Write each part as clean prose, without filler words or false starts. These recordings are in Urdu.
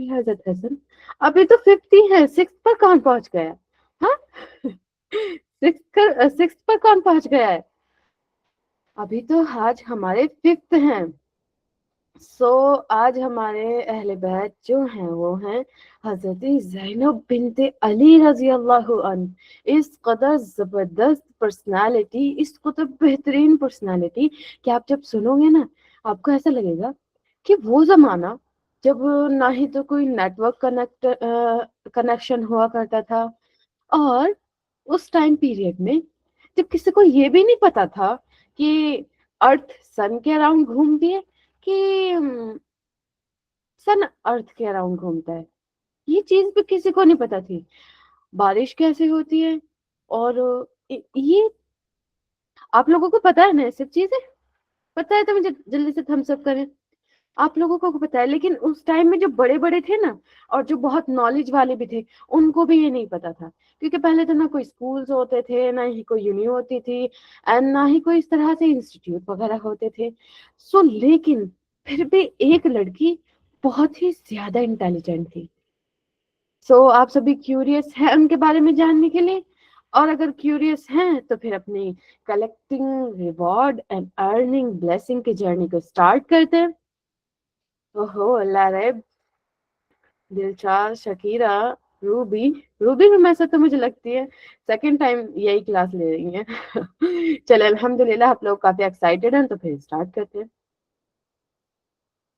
حضرت حسن ابھی تو 50 ہے، 6 پر کون پہنچ گیا؟ ہاں 6 پر کون پہنچ گیا ہے؟ ابھی تو آج ہمارے 5 ہیں. سو آج ہمارے اہل بیت جو ہیں وہ ہیں حضرت زینب بنت علی رضی اللہ عنہ. اس قدر زبردست پرسنالٹی، اس قدر بہترین پرسنالٹی کہ آپ جب سنو گے نا آپ کو ایسا لگے گا کہ وہ زمانہ جب نہ ہی تو کوئی نیٹ ورک کنیکشن ہوا کرتا تھا، اور اس ٹائم پیریڈ میں جب کسی کو یہ بھی نہیں پتا تھا کہ ارتھ سن کے اراؤنڈ گھومتی ہے کہ سن ارتھ کے اراؤنڈ گھومتا ہے، یہ چیز بھی کسی کو نہیں پتا تھی. بارش کیسے ہوتی ہے، اور یہ آپ لوگوں کو پتا ہے نا، سب چیزیں پتا ہے تو مجھے جلدی سے تھمس اپ کریں. آپ لوگوں کو پتا ہے، لیکن اس ٹائم میں جو بڑے بڑے تھے نا اور جو بہت نالج والے بھی تھے ان کو بھی یہ نہیں پتا تھا، کیونکہ پہلے تو نہ کوئی اسکولز ہوتے تھے، نہ ہی کوئی یونی ہوتی تھی، اینڈ نہ ہی کوئی اس طرح سے انسٹیٹیوٹ وغیرہ ہوتے تھے. سو لیکن پھر بھی ایک لڑکی بہت ہی زیادہ انٹیلیجنٹ تھی. سو آپ سبھی کیوریس ہیں ان کے بارے میں جاننے کے لیے، اور اگر کیوریس ہیں تو پھر اپنی collecting reward and earning blessing کی جرنی کو اسٹارٹ کرتے ہیں. اوہو اللہ رے، دلشاد، شکیرہ، روبی. روبی میں سے تو مجھے لگتی ہے سیکنڈ ٹائم یہی کلاس لے رہی ہیں. چلے الحمدللہ آپ لوگ کافی ایکسائٹیڈ ہیں تو پھر اسٹارٹ کرتے ہیں.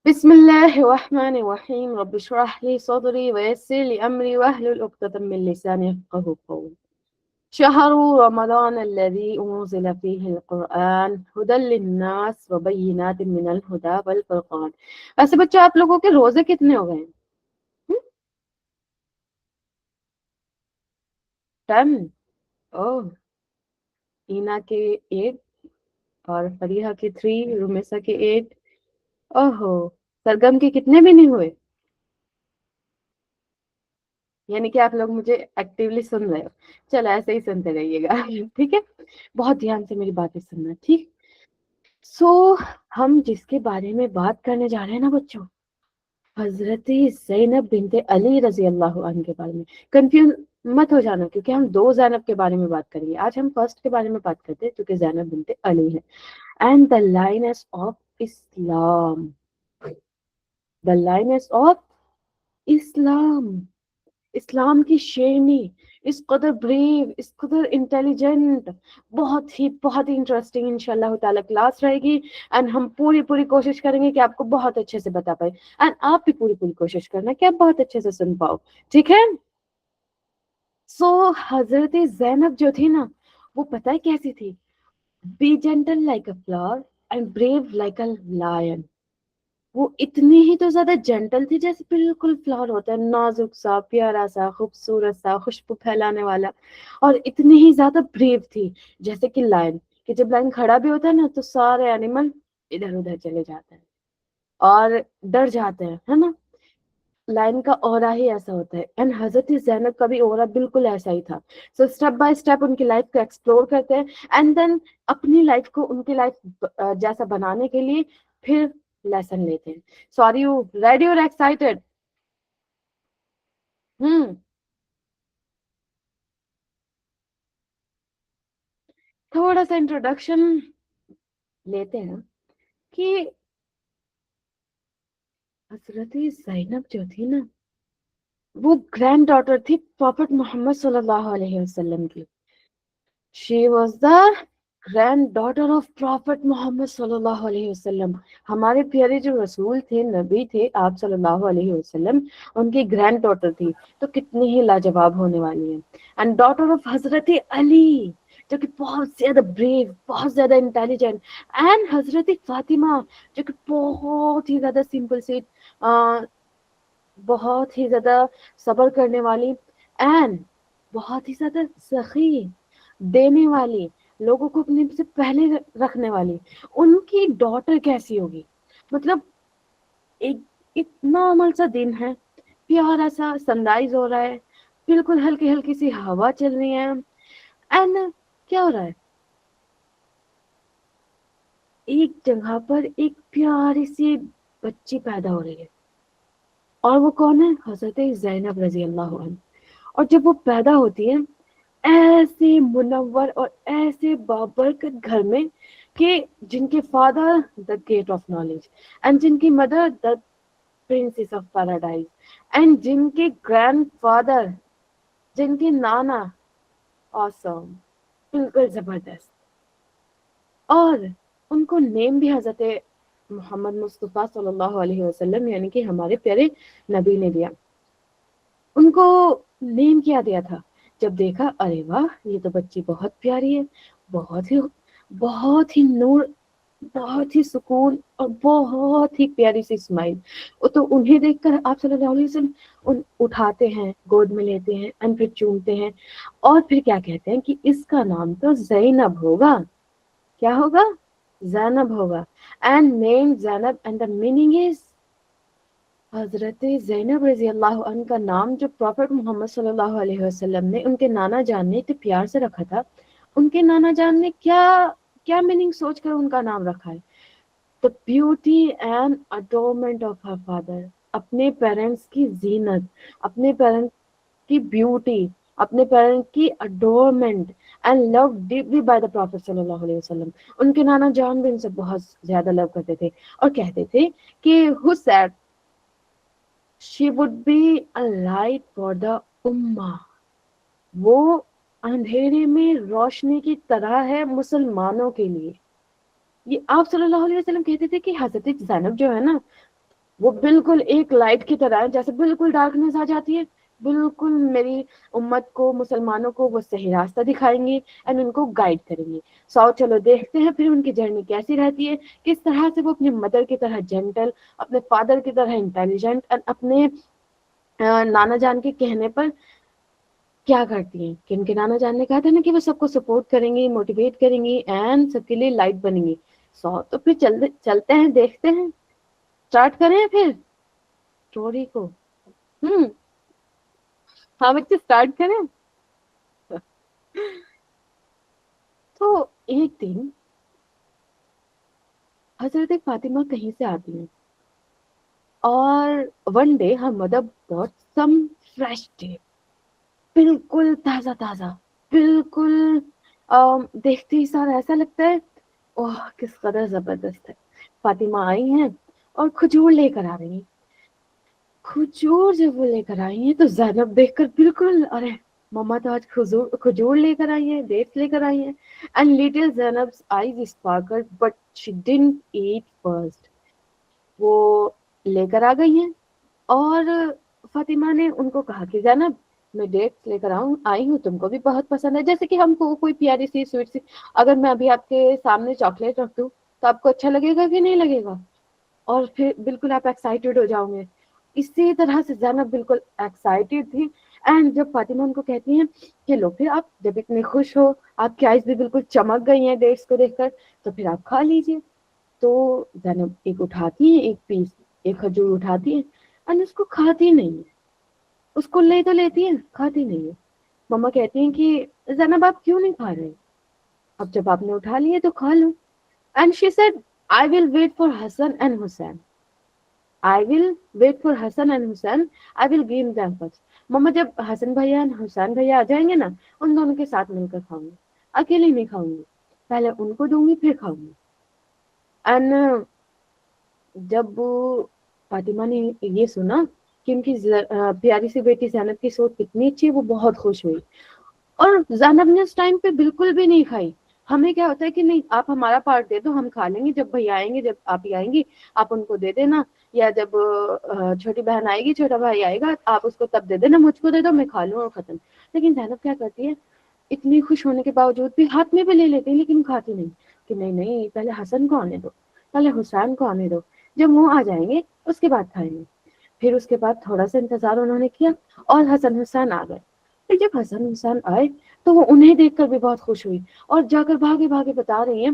بسم اللہ الرحمن الرحیم. رب اشرح لي صدری ويسر لي امری واحلل عقدۃ من لسانی يفقهوا قولی. شهر رمضان الذي انزل فيه القرآن هدى للناس وبينات من الهدى والفرقان. ویسے بچوں آپ لوگوں کے روزے کتنے ہو گئے ہیں؟ 10. اوہ، اینا کے 8 اور فریحہ کے 3، رومیسا کے 8. اوہو، سرگم کے کتنے بھی نہیں ہوئے؟ یعنی کہ آپ لوگ مجھے ایکٹیولی سن رہے ہو. چلو ایسے ہی سنتے رہیے گا. ٹھیک ہے، بہت دھیان سے میری باتیں سننا. ٹھیک. سو ہم جس کے بارے میں بات کرنے جا رہے ہیں نا بچوں، حضرت زینب بنت علی رضی اللہ عنہ کے بارے میں. کنفیوز مت ہو جانا کیونکہ ہم 2 زینب کے بارے میں بات کریں گے. آج ہم فرسٹ کے بارے میں بات کرتے ہیں کیونکہ زینب بنت علی ہے. And the lioness of Islam, the lioness of Islam, اسلام کی شیرنی، اس قدر بریو، اس قدر انٹیلیجنٹ. بہت ہی انٹرسٹنگ انشاءاللہ تعالی کلاس رہے گی. اینڈ ہم پوری کوشش کریں گے کہ آپ کو بہت اچھے سے بتا پائے، اینڈ آپ بھی پوری کوشش کرنا کہ آپ بہت اچھے سے سن پاؤ. ٹھیک ہے. سو حضرت زینب جو تھی نا وہ پتہ ہے کیسی تھی؟ Be gentle like a flower and brave like a lion. وہ اتنی ہی تو زیادہ جینٹل تھی جیسے بالکل فلاور ہوتا ہے، نازک سا، پیارا سا، خوبصورت سا، خوشبو پھیلانے والا. اور اتنی ہی زیادہ بریو تھی جیسے کہ لائن، کہ جب لائن کھڑا بھی ہوتا ہے نا تو سارے اینیمل ادھر ادھر چلے جاتے ہیں اور ڈر جاتے ہیں، ہے نا. لائن کا اورا ہی ایسا ہوتا ہے. اینڈ حضرت زینب کا بھی اورا بالکل ایسا ہی تھا. So step by step in کی لائف کو ایکسپلور کرتے ہیں، اینڈ دین اپنی لائف کو ان کی لائف جیسا بنانے کے لیے پھر لیسن لیتے ہیں. سو آر یو ریڈی اور ایکسائٹیڈ؟ تھوڑا سا انٹروڈکشن لیتے ہیں کہ حضرت زینب جو تھی نا وہ گرینڈ ڈاٹر تھی پروفٹ محمد صلی اللہ علیہ وسلم کی. She was the granddaughter of prophet Muhammad صلی اللہ علیہ وسلم. ہمارے پیارے جو رسول تھے، نبی تھے آپ صلی اللہ علیہ وسلم، ان کی گرینڈ ڈاٹر تھی. تو کتنی ہی لاجواب ہونے والی ہے. اینڈ ڈاٹر آف حضرت علی جو کہ بہت زیادہ بریو، بہت زیادہ انٹیلیجنٹ. اینڈ حضرت فاطمہ جو کہ بہت ہی زیادہ سمپل سی، بہت ہی زیادہ صبر کرنے والی، اینڈ بہت ہی زیادہ سخی، دینے والی، لوگوں کو اپنے سے پہلے رکھنے والی. ان کی ڈاٹر کیسی ہوگی؟ مطلب ایک نارمل سا دن ہے، پیارا سا سن رائز ہو رہا ہے، بالکل ہلکی ہلکی سی ہوا چل رہی ہے، اینڈ کیا ہو رہا ہے؟ ایک جگہ پر ایک پیاری سی بچی پیدا ہو رہی ہے. اور وہ کون ہے؟ حضرت زینب رضی اللہ عنہ. اور جب وہ پیدا ہوتی ہیں ایسے منور اور ایسے بابرکت گھر میں کہ جن کے father the gate of knowledge and جن کی mother the princess of paradise and جن کے گرینڈ فادر، جن کے نانا آسم، بالکل زبردست. اور ان کو نیم بھی حضرت محمد مصطفیٰ صلی اللہ علیہ وسلم یعنی کہ ہمارے پیارے نبی نے دیا. ان کو نیم کیا دیا تھا؟ جب دیکھا ارے واہ یہ تو بچی بہت پیاری ہے، بہت ہی نور، بہت ہی سکون اور بہت ہی پیاری سی اسمائل. تو انہیں دیکھ کر آپ صلی اللہ علیہ وسلم اٹھاتے ہیں، گود میں لیتے ہیں اور پھر چومتے ہیں. اور پھر کیا کہتے ہیں کہ اس کا نام تو زینب ہوگا. کیا ہوگا؟ زینب ہوگا. And name Zainab and the meaning is حضرت زینب رضی اللہ عنہ کا نام جو پروفٹ محمد صلی اللہ علیہ وسلم نے ان کے نانا جان نے اتنے پیار سے رکھا تھا. ان کے نانا جان نے کیا میننگ سوچ کر ان کا نام رکھا ہے؟ the beauty and adornment of her father. اپنے پیرنٹس کی زینت، اپنے پیرنٹس کی بیوٹی، اپنے پیرنٹ کی adornment and love deeply by the prophet صلی اللہ علیہ وسلم. ان کے نانا جان بھی ان سے بہت زیادہ لو کرتے تھے اور کہتے تھے کہ who said she would be a light for the ummah. وہ اندھیرے میں روشنی کی طرح ہے مسلمانوں کے لیے. یہ آپ صلی اللہ علیہ وسلم کہتے تھے کہ حضرت زینب جو ہے نا وہ بالکل ایک لائٹ کی طرح ہے، جیسے بالکل ڈارکنیس آ جاتی ہے بالکل میری امت کو، مسلمانوں کو وہ صحیح راستہ دکھائیں گی اینڈ ان کو گائیڈ کریں گی. چلو دیکھتے ہیں پھر ان کی جرنی کیسی رہتی ہے، کس طرح سے وہ اپنی مدر کی طرح جینٹل، اپنے فادر کی طرح انٹیلیجنٹ اینڈ اپنے نانا جان کے کہنے پر کیا کرتی ہیں کہ ان کے نانا جان نے کہا تھا نا کہ وہ سب کو سپورٹ کریں گی، موٹیویٹ کریں گی اینڈ سب کے لیے لائٹ بنیں گی. تو پھر چلتے ہیں، دیکھتے ہیں، اسٹارٹ کریں پھر اسٹوری کو. ہاں بچے اسٹارٹ کریں. تو ایک دن حضرت فاطمہ کہیں سے آتی ہیں اور one day her mother bought some fresh day, بالکل تازہ تازہ، بالکل دیکھتے ہی سارا ایسا لگتا ہے اوہ کس قدر زبردست ہے. فاطمہ آئی ہیں اور کھجور لے کر آ رہی ہیں. کھجور جب وہ لے کر آئی ہیں تو زینب دیکھ کر بالکل ارے مما تو آج کھجور لے کر آئی ہیں، ڈیٹس لے کر آئی ہیں. And little Zainab's eyes sparkled but she didn't eat first. وہ لے کر آ گئی ہیں اور فاطمہ نے ان کو کہا کہ زینب میں ڈیٹس لے کر آئی ہوں، تم کو بھی بہت پسند ہے. جیسے کہ ہم کو کوئی پیاری سی سویٹ سی، اگر میں ابھی آپ کے سامنے چاکلیٹ رکھ دوں تو آپ کو اچھا لگے گا کہ نہیں لگے گا؟ اور پھر بالکل آپ ایکسائٹیڈ ہو جاؤں گے. اسی طرح سے زینب بالکل ایکسائٹیڈ تھی. اینڈ جب فاطمہ ان کو کہتی ہیں کہ لو پھر آپ جب اتنے خوش ہو، آپ کی آئیز بھی بالکل چمک گئی ہیں ڈیٹس کو دیکھ کر، تو پھر آپ کھا لیجیے. تو زینب ایک اٹھاتی ہیں، ایک پیس، ایک کھجور اٹھاتی ہیں اور اس کو کھاتی نہیں ہے. اس کو لے تو لیتی ہیں، کھاتی نہیں ہے. مما کہتی ہیں کہ زینب آپ کیوں نہیں کھا رہے؟ اب جب آپ نے اٹھا لیے تو کھا لو. And she said I will wait for Hassan and Hussein. I will wait for Hassan and Hussein. I will give them first. مما جب حسن بھیا حسین بھیا آ جائیں گے نا ان دونوں کے ساتھ مل کر کھاؤں گی، اکیلے نہیں کھاؤں گی، پہلے ان کو دوں گی پھر کھاؤں گی. اینڈ جب فاطمہ نے یہ سنا کہ ان کی پیاری سی بیٹی زینب کی سوچ کتنی اچھی ہے، وہ بہت خوش ہوئی. اور زینب نے اس ٹائم پہ بالکل بھی نہیں کھائی. ہمیں کیا ہوتا ہے کہ نہیں آپ ہمارا پارٹ دے دو، ہم کھا لیں گے، جب بھیا آئیں گے، جب آپ ہی آئیں گی آپ ان کو دے دینا، یا جب چھوٹی بہن آئے گی، چھوٹا بھائی آئے گا آپ اس کو تب دے دینا، مجھ کو دے دو میں کھا لوں اور ختم. لیکن زینب کیا کرتی ہے، اتنی خوش ہونے کے باوجود بھی ہاتھ میں بھی لے لیتی لیکن کھاتی نہیں، کہ نہیں پہلے حسن کو آنے دو، پہلے حسین کو آنے دو، جب وہ آ جائیں گے اس کے بعد کھائیں گے. پھر اس کے بعد تھوڑا سا انتظار انہوں نے کیا اور حسن حسین آ گئے. پھر جب حسن حسین آئے تو وہ انہیں دیکھ کر بھی بہت خوش ہوئی اور جا کر بھاگے بھاگے بتا رہی ہیں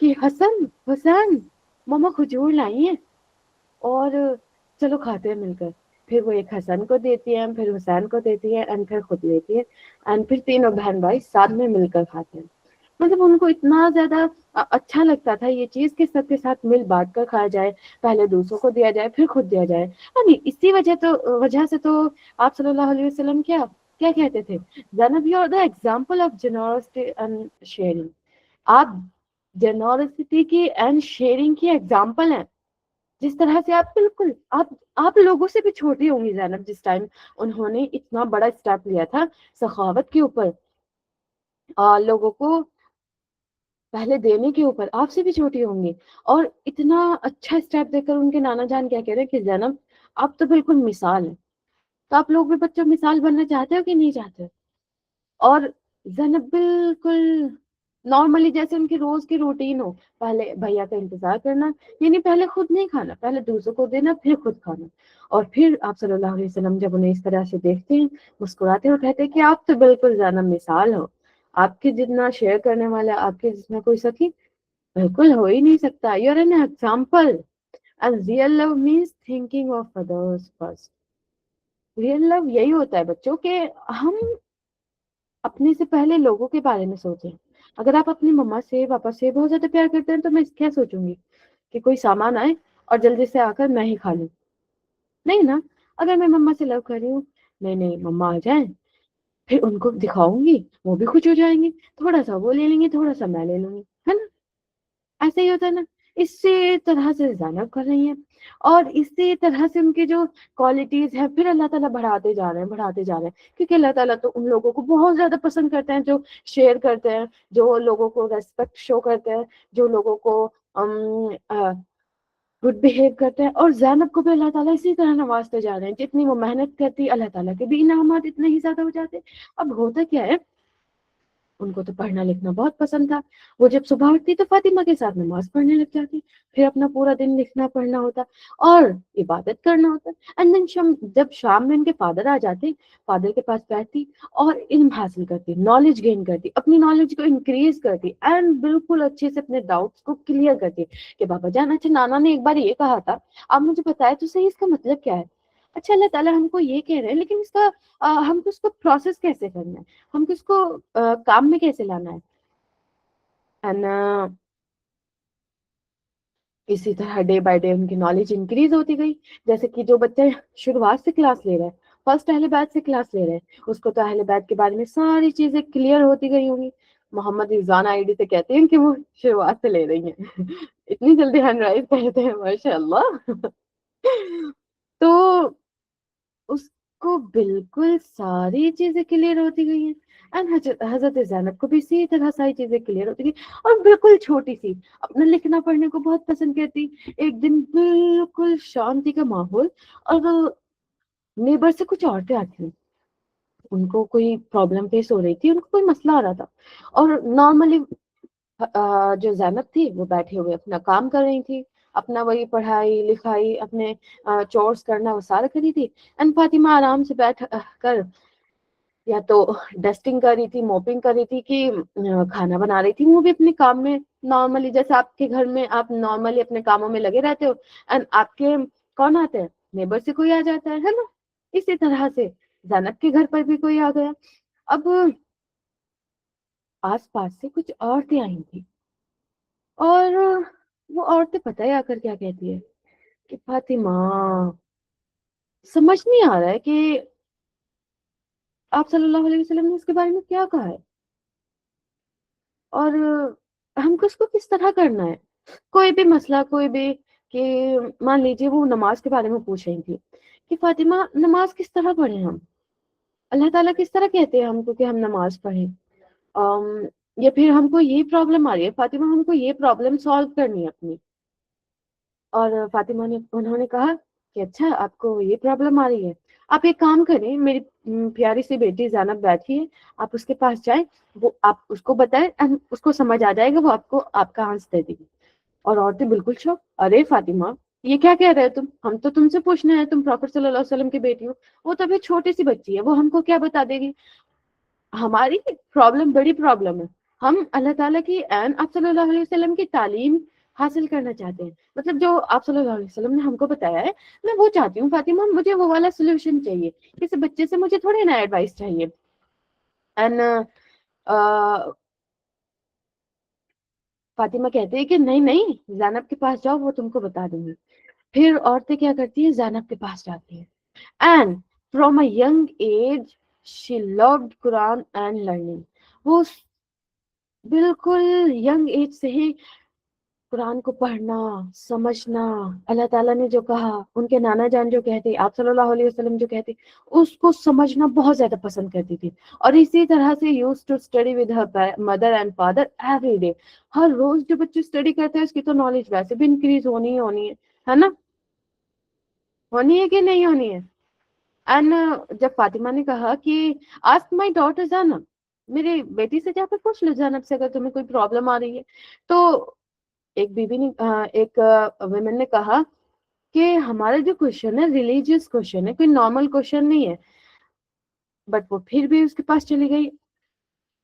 کہ حسن حسین مما کھجور لائی ہیں اور چلو کھاتے ہیں مل کر. پھر وہ ایک حسن کو دیتی ہیں، پھر حسین کو دیتی ہے اینڈ پھر خود لیتی ہے اینڈ پھر تینوں بہن بھائی ساتھ میں مل کر کھاتے ہیں. مطلب ان کو اتنا زیادہ اچھا لگتا تھا یہ چیز کہ سب کے ساتھ مل بانٹ کر کھایا جائے، پہلے دوسروں کو دیا جائے پھر خود دیا جائے. یعنی اسی وجہ سے تو آپ صلی اللہ علیہ وسلم کیا کیا کہتے تھے، Zainab you are the example of generosity and sharing. آپ جنرosity کی اینڈ شیئرنگ کی ایگزامپل ہیں. جس طرح سے آپ بالکل آپ لوگوں سے بھی چھوٹی ہوں گی زینب، جس ٹائم انہوں نے اتنا بڑا اسٹیپ لیا تھا سخاوت کے اوپر، لوگوں کو پہلے دینے کے اوپر، آپ سے بھی چھوٹی ہوں گی. اور اتنا اچھا اسٹیپ دے کر ان کے نانا جان کیا کہہ رہے ہیں کہ زینب آپ تو بالکل مثال ہے. تو آپ لوگ بھی بچوں مثال بننا چاہتے ہو کہ نہیں چاہتے؟ اور زینب بالکل نارملی جیسے ان کی روز کی روٹین ہو، پہلے بھیا کا انتظار کرنا، یعنی پہلے خود نہیں کھانا، پہلے دوسروں کو دینا پھر خود کھانا. اور پھر آپ صلی اللہ علیہ وسلم جب انہیں اس طرح سے دیکھتے ہیں مسکراتے ہیں اور کہتے ہیں کہ آپ تو بالکل زینب مثال ہو، آپ کے جتنا شیئر کرنے والا آپ کے جتنا کوئی سکی بالکل ہو ہی نہیں سکتا. You are an example. And real love means thinking of others first. Real love یہی ہوتا ہے بچوں کہ ہم اپنے سے پہلے لوگوں کے بارے میں سوچیں. اگر آپ اپنی مما سے پاپا سے بہت زیادہ پیار کرتے ہیں تو میں کیا سوچوں گی کہ کوئی سامان آئے اور جلدی سے آ کر میں ہی کھا لوں؟ نہیں نا. اگر میں مما سے لو کر رہی ہوں، نہیں نہیں مما آ جائیں، پھر ان کو دکھاؤں گی، وہ بھی خوش ہو جائیں گے، تھوڑا سا وہ لے لیں گے تھوڑا سا میں لے لوں گی، ہے نا؟ ایسا ہی ہوتا ہے نا. اسی طرح سے زینب کر رہی ہیں، اور اسی طرح سے ان کی جو کوالٹیز ہیں پھر اللہ تعالیٰ بڑھاتے جا رہے ہیں بڑھاتے جا رہے ہیں. کیونکہ اللہ تعالیٰ تو ان لوگوں کو بہت زیادہ پسند کرتے ہیں جو شیئر کرتے ہیں، جو لوگوں کو ریسپیکٹ شو کرتے ہیں، جو لوگوں کو گڈ بہیو کرتے ہیں. اور زینب کو بھی اللہ تعالیٰ اسی طرح نوازتے جا رہے ہیں، جتنی وہ محنت کرتی اللہ تعالیٰ کے بھی انعامات اتنے ہی زیادہ ہو جاتے. اب ہوتا کیا ہے، ان کو تو پڑھنا لکھنا بہت پسند تھا. وہ جب صبح اٹھتی تو فاطمہ کے ساتھ نماز پڑھنے لگ جاتی، پھر اپنا پورا دن لکھنا پڑھنا ہوتا اور عبادت کرنا ہوتا. اینڈ دین جب شام میں ان کے فادر آ جاتے، فادر کے پاس بیٹھتی اور علم حاصل کرتی، نالج گین کرتی، اپنی نالج کو انکریز کرتی اینڈ بالکل اچھے سے اپنے ڈاؤٹس کو کلیئر کرتی کہ بابا جان اچھا نانا نے ایک بار یہ کہا تھا، آپ مجھے بتائے تو صحیح اس کا مطلب کیا ہے. اچھا اللہ تعالیٰ ہم کو یہ کہہ رہے ہیں لیکن اس کا ہم کو اس کو پروسیس کیسے کرنا ہے، ہم کو اس کو کام میں کیسے لانا ہے. اینڈ اسی طرح ڈے بائی ڈے ان کی نالج انکریز ہوتی گئی. جیسے کہ جو بچے شروعات سے کلاس لے رہے ہیں، فرسٹ اہل بیت سے کلاس لے رہے ہیں، اس کو تو اہل بیت کے بارے میں ساری چیزیں کلیئر ہوتی گئی ہوں گی. محمد رضوان آئی ڈی سے کہتے ہیں کہ وہ شروعات سے لے رہی ہیں. اتنی جلدی ہینڈ رائز کہتے ہیں ماشاء اللہ. تو اس کو بالکل ساری چیزیں کلیئر ہوتی گئی ہیں. اینڈ حضرت زینب کو بھی اسی طرح ساری چیزیں کلیئر ہوتی گئی. اور بالکل چھوٹی سی اپنا لکھنا پڑھنے کو بہت پسند کرتی. ایک دن بالکل شانتی کا ماحول، اور نیبر سے کچھ عورتیں آتی ہیں، ان کو کوئی پرابلم فیس ہو رہی تھی، ان کو کوئی مسئلہ آ رہا تھا. اور نارملی جو زینب تھی وہ بیٹھے ہوئے اپنا کام کر رہی تھی، اپنا وہی پڑھائی لکھائی اپنے چورس کرنا وہ سارا کری تھی. اینڈ فاطمہ آرام سے بیٹھ کر یا تو ڈسٹنگ کر رہی تھی، موپنگ کر رہی تھی، کہ کھانا بنا رہی تھی. وہ بھی اپنے کام میں نارملی جیسے آپ کے گھر میں آپ نارملی اپنے کاموں میں لگے رہتے ہو، اینڈ آپ کے کون آتے ہیں، نیبر سے کوئی آ جاتا ہے نا. اسی طرح سے زینب کے گھر پر بھی کوئی آ گیا. اب آس پاس سے کچھ عورتیں آئی تھی، اور وہ عورتیں پتہ ہے آ کر کیا کہتی ہے کہ فاطمہ سمجھ نہیں آ رہا ہے کہ آپ صلی اللہ علیہ وسلم نے اس کے بارے میں کیا کہا ہے، اور ہم کو اس کو کس طرح کرنا ہے. کوئی بھی مسئلہ کوئی بھی، کہ مان لیجیے وہ نماز کے بارے میں پوچھ رہی تھی کہ فاطمہ نماز کس طرح پڑھیں ہم، اللہ تعالیٰ کس طرح کہتے ہیں ہم کو کہ ہم نماز پڑھیں. یا پھر ہم کو یہ پرابلم آ رہی ہے فاطمہ، ہم کو یہ پرابلم سالو کرنی ہے اپنی. اور فاطمہ نے انہوں نے کہا کہ اچھا آپ کو یہ پرابلم آ رہی ہے، آپ ایک کام کریں، میری پیاری سی بیٹی زینب بیٹھی ہے، آپ اس کے پاس جائیں، وہ آپ اس کو بتائیں، اس کو سمجھ آ جائے گا، وہ آپ کو آپ کا آنسر دے دے گی. اور عورتیں بالکل شوق، ارے فاطمہ یہ کیا کہہ رہے تم، ہم تو تم سے پوچھنا ہے، تم پراپٹ صلی اللہ علیہ وسلم کی بیٹی ہو، وہ تو ابھی چھوٹی سی بچی ہے، وہ ہم کو کیا بتا دے گی. ہماری پرابلم بڑی پرابلم ہے، ہم اللہ تعالیٰ کی آپ صلی اللہ علیہ وسلم کی تعلیم حاصل کرنا چاہتے ہیں. مطلب جو آپ صلی اللہ علیہ وسلم نے ہم کو بتایا ہے میں وہ چاہتی ہوں فاطمہ، مجھے وہ والا سولوشن چاہیے. کسی بچے سے مجھے تھوڑی نا ایڈوائس چاہیے. اینڈ فاطمہ کہتی ہے کہ نہیں نہیں زینب کے پاس جاؤ، وہ تم کو بتا دیں گی. پھر عورتیں کیا کرتی ہیں، زینب کے پاس جاتی ہیں. And from a young age she loved Quran and learning. وہ بالکل ینگ ایج سے ہی قرآن کو پڑھنا، سمجھنا، اللہ تعالیٰ نے جو کہا، ان کے نانا جان جو کہتے، آپ صلی اللہ علیہ وسلم جو کہتے، اس کو سمجھنا بہت زیادہ پسند کرتی تھی. اور اسی طرح سے use to study with her mother and father every day. ہر روز جو بچے اسٹڈی کرتے ہیں اس کی تو نالج ویسے بھی انکریز ہونی ہی ہونی ہے نا؟ ہونی ہے کہ نہیں ہونی ہے؟ اینڈ جب فاطمہ نے کہا کہ آسک مائی ڈاٹر زینب، میری بیٹی سے جا کے پوچھ لو زینب سے اگر تمہیں کوئی پرابلم آ رہی ہے. تو ایک بیوی نے ایک ویمن نے کہا کہ ہمارا جو کوشچن ہے ریلیجیس کوشچن ہے، کوئی نارمل کوشچن نہیں ہے. بٹ وہ پھر بھی اس کے پاس چلی گئی.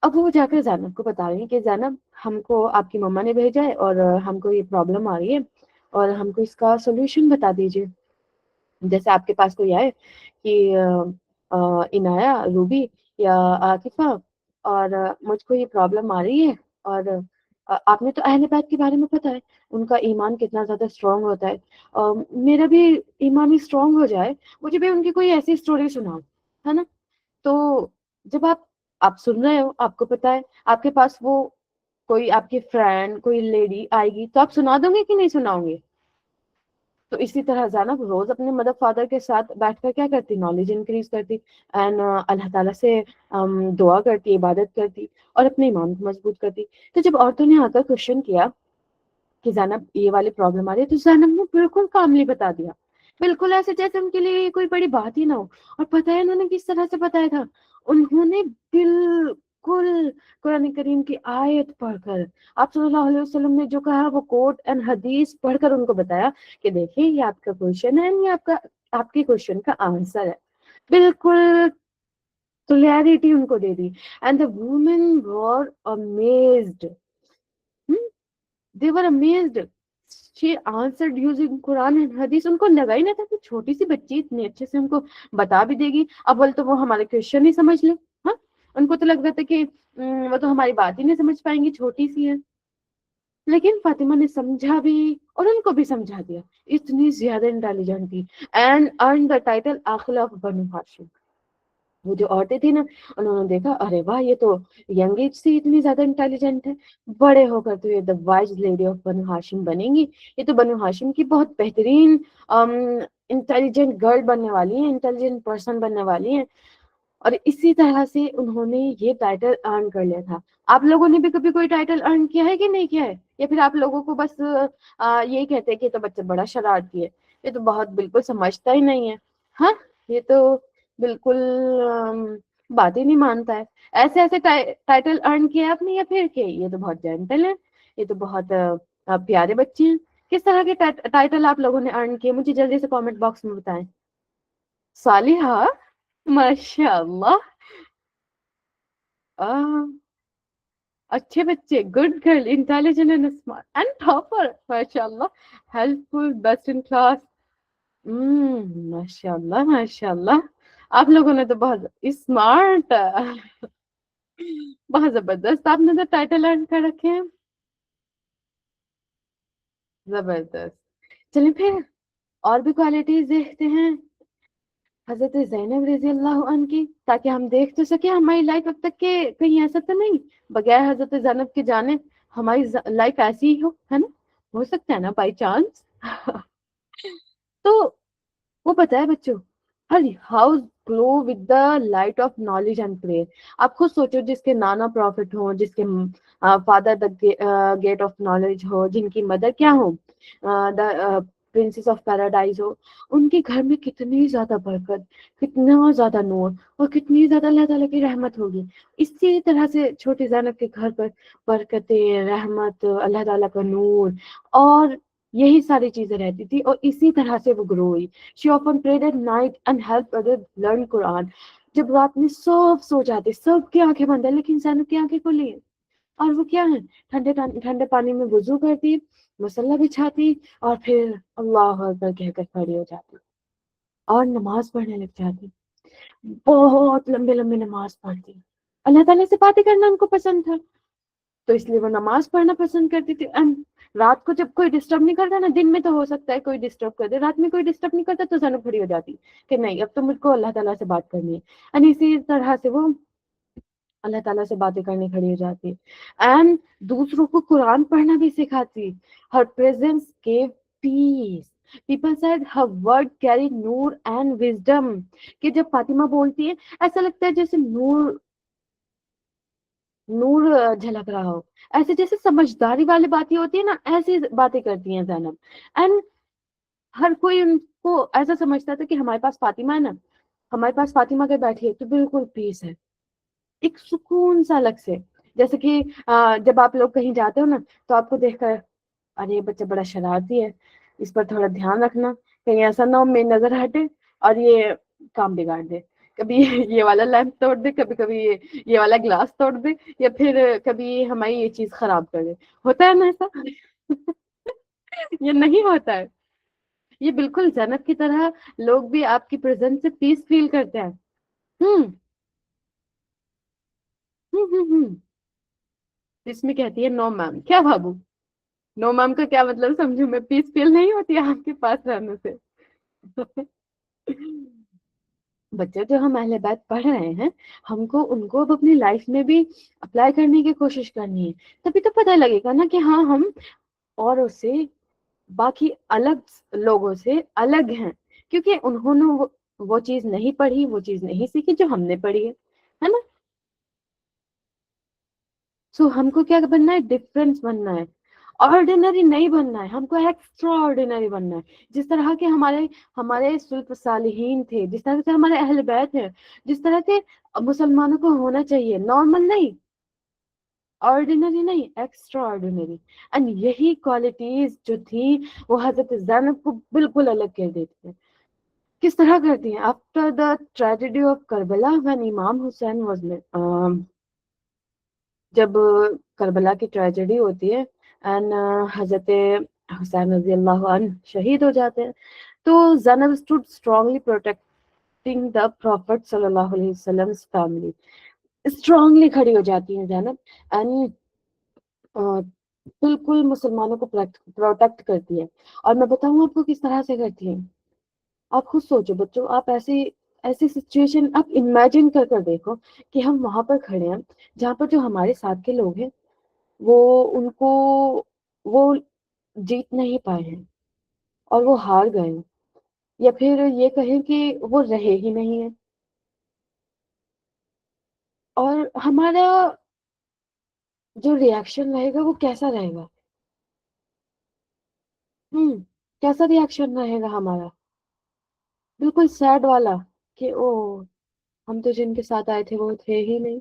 اب وہ جا کر زینب کو بتا رہی ہیں کہ زینب ہم کو آپ کی مما نے بھیجا ہے اور ہم کو یہ پرابلم آ رہی ہے اور ہم کو اس کا سولوشن بتا دیجیے. جیسے آپ کے پاس کوئی آئے کہ عنایا، روبی یا عاطفہ، اور مجھ کو یہ پرابلم آ رہی ہے، اور آپ نے تو اہل بیت کے بارے میں پتا ہے ان کا ایمان کتنا زیادہ اسٹرانگ ہوتا ہے، میرا بھی ایمان اسٹرانگ ہو جائے، مجھے بھی ان کی کوئی ایسی اسٹوری سناؤ، ہے نا؟ تو جب آپ سن رہے ہو، آپ کو پتا ہے آپ کے پاس وہ کوئی آپ کی فرینڈ کوئی لیڈی آئے گی تو آپ سنا دو گے کہ نہیں سناؤ گے؟ تو اسی طرح زینب روز اپنے مدر فادر کے ساتھ بیٹھ کر کیا کرتی، نالج انکریز کرتی اینڈ اللہ تعالیٰ سے دعا کرتی، عبادت کرتی اور اپنے ایمان کو مضبوط کرتی. تو جب عورتوں نے آ کر کوشچن کیا کہ زینب یہ والی پرابلم آ رہی ہے، تو زینب نے بالکل کاملی بتا دیا، بالکل ایسے جیسے ان کے لیے کوئی بڑی بات ہی نہ ہو. اور پتہ ہے انہوں نے کس طرح سے بتایا تھا؟ انہوں نے بالکل قرآن کریم کی آیت پڑھ کر، آپ صلی اللہ علیہ وسلم نے جو کہا وہ کوٹ اینڈ حدیث پڑھ کر ان کو بتایا کہ دیکھیں یہ آپ کا کوشچن ہے، یہ آپ کے کوشچن کا آنسر ہے. بالکل کلیئرٹی ان کو دے دی. And the women were amazed. They were amazed. She answered using Quran and Hadith. ان کو لگا ہی نہ تھا کہ چھوٹی سی بچی اتنے اچھے سے ہم کو بتا بھی دے گی. اب بول تو وہ ہمارے کوشچن ہی سمجھ لے. ہاں، ان کو تو لگ رہا تھا کہ وہ تو ہماری بات ہی نہیں سمجھ پائیں گی، چھوٹی سی ہے. لیکن فاطمہ نے سمجھا بھی اور ان کو بھی سمجھا دیا. اتنی زیادہ انٹیلیجنٹ تھی. اینڈ ارن دا ٹائٹل آخل آف بنو ہاشم. وہ جو عورتیں تھیں نا، انہوں نے دیکھا ارے واہ یہ تو ینگ ایج سے اتنی زیادہ انٹیلیجنٹ ہے، بڑے ہو کر تو یہ دا وائز لیڈی آف بنو ہاشم بنیں گی، یہ تو بنو ہاشم کی بہت بہترین انٹیلیجنٹ گرل بننے والی ہیں، انٹیلیجنٹ پرسن بننے والی ہیں. اور اسی طرح سے انہوں نے یہ ٹائٹل ارن کر لیا تھا. آپ لوگوں نے بھی کبھی کوئی ٹائٹل ارن کیا ہے کہ نہیں کیا ہے؟ یا پھر آپ لوگوں کو بس یہی کہتے ہیں کہ یہ تو بچہ بڑا شرارتی ہے، یہ تو بہت بالکل سمجھتا ہی نہیں ہے، ہاں یہ تو بالکل بات ہی نہیں مانتا ہے. ایسے ایسے ٹائٹل ارن کیا آپ نے، یا پھر کہ یہ تو بہت جینٹل ہے، یہ تو بہت پیارے بچے ہیں؟ کس طرح کے ٹائٹل آپ لوگوں نے ارن کیے؟ مجھے جلدی سے کامنٹ باکس میں بتائیں. صالحہ، ماشاء اللہ، اچھے بچے، good girl, intelligent and smart and topper, ماشاء اللہ، helpful, best in class. ماشاء اللہ ماشاء اللہ، آپ لوگوں نے تو بہت اسمارٹ، بہت زبردست آپ نے تو ٹائٹل ارن کر رکھے ہیں. زبردست. چلیں پھر اور بھی کوالٹیز دیکھتے ہیں حضرت زینب رضی اللہ عنہ کی، تاکہ ہم دیکھ تو سکیں ہماری لائف اب تک کے کہیں ایسا تو نہیں بغیر حضرت زینب کے جانے ہماری لائف ایسی ہی ہے نا؟ ہو سکتا ہے نا بائی چانس. تو وہ پتا ہے بچوں، her house glow with the light of knowledge and prayer. آپ خود سوچو، جس کے نانا پروفٹ ہوں، جس کے father the gate of knowledge ہو، جن کی مدر کیا ہو دا پرنسس آف پیراڈائز ہو، ان کے گھر میں کتنی زیادہ برکت، کتنا زیادہ نور اور کتنی زیادہ اللہ تعالیٰ کی رحمت ہوگی. اسی طرح سے چھوٹی زینب کے گھر پر برکتیں، رحمت، اللہ تعالیٰ کا نور اور یہی ساری چیزیں رہتی تھی، اور اسی طرح سے وہ گرو ہوئی. She often prayed at night and helped others learn Quran. جب رات میں سب سو جاتے، سب کی آنکھیں بند ہیں، لیکن زینب کی آنکھیں کھلی ہیں. اور وہ کیا ہے، ٹھنڈے پانی میں وضو کرتی، مصلی بچھاتی اور پھر اللہ اکبر کہہ کر کھڑی ہو جاتی اور نماز پڑھنے لگ جاتی. بہت لمبے لمبے نماز پڑھتی. اللہ تعالیٰ سے باتیں کرنا ان کو پسند تھا. تو اس لیے وہ نماز پڑھنا پسند کرتی تھی. اینڈ رات کو جب کوئی ڈسٹرب نہیں کرتا نا، دن میں تو ہو سکتا ہے کوئی ڈسٹرب کر دے، رات میں کوئی ڈسٹرب نہیں کرتا تو زینب کھڑی ہو جاتی کہ نہیں اب تو مجھ کو اللہ تعالیٰ سے بات کرنی ہے. اینڈ اسی طرح سے وہ اللہ تعالیٰ سے باتیں کرنے کھڑی ہو جاتی ہے. اینڈ دوسروں کو قرآن پڑھنا بھی سکھاتی. Her presence gave peace. People said her word carried نور and wisdom. کہ جب فاطمہ بولتی ہے ایسا لگتا ہے جیسے نور نور جھلک رہا ہو، ایسے جیسے سمجھداری والی باتیں ہوتی ہیں نا، ایسی باتیں کرتی ہیں زینب. اینڈ ہر کوئی ان کو ایسا سمجھتا تھا کہ ہمارے پاس فاطمہ ہے نا، ہمارے پاس فاطمہ کے بیٹھی ہے تو بالکل پیس ہے، ایک سکون سا الگ سے. جیسے کہ جب آپ لوگ کہیں جاتے ہو نا تو آپ کو دیکھ کر ارے یہ بچہ بڑا شرارتی ہے، اس پر تھوڑا دھیان رکھنا، کہیں ایسا نہ ہو میری نظر ہٹے اور یہ کام بگاڑ دے، کبھی یہ والا لیمپ توڑ دے، کبھی کبھی یہ والا گلاس توڑ دے، یا پھر کبھی ہماری یہ چیز خراب کر دے. ہوتا ہے نا ایسا؟ یہ نہیں ہوتا ہے. یہ بالکل جنت کی طرح لوگ بھی آپ کی پریزنس سے پیس فیل کرتے ہیں. ہوں ہوں. اس میں کہتی ہے نو میم. کیا بھابو، نو میم کا کیا مطلب سمجھوں میں؟ پیس فیل نہیں ہوتی آپ کے پاس رہنے سے. بچے جو ہم اہل بیت پڑھ رہے ہیں، ہم کو ان کو اب اپنی لائف میں بھی اپلائی کرنے کی کوشش کرنی ہے. تبھی تو پتہ لگے گا نا کہ ہاں ہم اوروں سے، باقی الگ لوگوں سے الگ ہیں، کیونکہ انہوں نے وہ چیز نہیں پڑھی، وہ چیز نہیں سیکھی جو ہم نے پڑھی ہے نا. سو ہم کو کیا بننا ہے؟ ڈفرینس بننا ہے، آرڈینری نہیں بننا ہے، ہم کو ایکسٹرا آرڈینری بننا ہے. جس طرح کے ہمارے سلف صالحین تھے، جس طرح سے ہمارے اہل بیت ہیں، جس طرح سے مسلمانوں کو ہونا چاہیے. نارمل نہیں، آرڈینری نہیں، ایکسٹرا آرڈینری. اینڈ یہی کوالٹیز جو تھی وہ حضرت زینب کو بالکل الگ کر دیتی ہے. کس طرح کرتی ہیں؟ After the tragedy of Karbala when امام حسین واز، جب کربلا کی ٹریجڈی ہوتی ہے اینڈ حضرت حسین رضی اللہ عنہ شہید ہو جاتے ہیں، تو Zainab stood strongly protecting the prophet صلی اللہ علیہ وسلم فیملی. اسٹرانگلی کھڑی ہو جاتی ہیں زینب، اینڈ بالکل مسلمانوں کو پروٹیکٹ کرتی ہے. اور میں بتاؤں آپ کو کس طرح سے کرتی ہیں. آپ خود سوچو بچوں، آپ ایسی سچویشن آپ امیجن کر کر دیکھو کہ ہم وہاں پر کھڑے ہیں جہاں پر جو ہمارے ساتھ کے لوگ ہیں وہ ان کو وہ جیت نہیں پائے ہیں اور وہ ہار گئے ہیں، یا پھر یہ کہیں کہ وہ رہے ہی نہیں ہیں. اور ہمارا جو ریئیکشن رہے گا وہ کیسا رہے گا؟ ہوں کیسا ریئیکشن رہے گا ہمارا؟ بالکل سیڈ والا کہ او ہم تو جن کے ساتھ آئے تھے وہ تھے ہی نہیں.